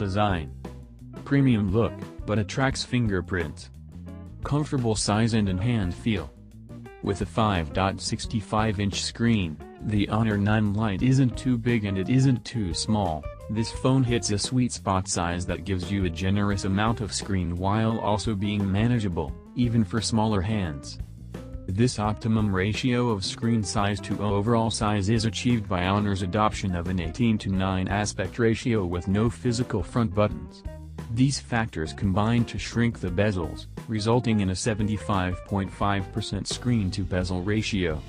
design. Premium look, but attracts fingerprints. Comfortable size and in-hand feel. With a 5.65-inch screen, the Honor 9 Lite isn't too big and it isn't too small. This phone hits a sweet spot size that gives you a generous amount of screen while also being manageable, even for smaller hands. This optimum ratio of screen size to overall size is achieved by Honor's adoption of an 18:9 aspect ratio with no physical front buttons. These factors combine to shrink the bezels, resulting in a 75.5% screen-to-bezel ratio.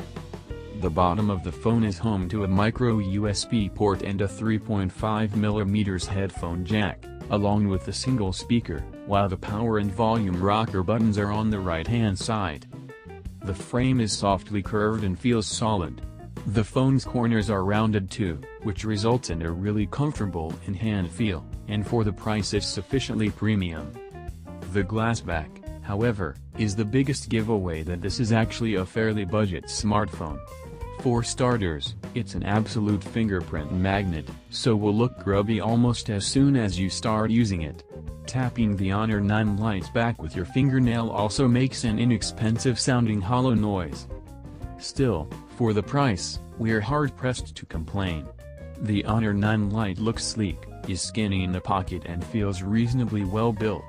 The bottom of the phone is home to a micro USB port and a 3.5mm headphone jack, along with a single speaker, while the power and volume rocker buttons are on the right-hand side. The frame is softly curved and feels solid. The phone's corners are rounded too, which results in a really comfortable in-hand feel, and for the price it's sufficiently premium. The glass back, however, is the biggest giveaway that this is actually a fairly budget smartphone. For starters, it's an absolute fingerprint magnet, so will look grubby almost as soon as you start using it. Tapping the Honor 9 Lite's back with your fingernail also makes an inexpensive sounding hollow noise. Still, for the price, we're hard-pressed to complain. The Honor 9 Lite looks sleek, is skinny in the pocket and feels reasonably well built.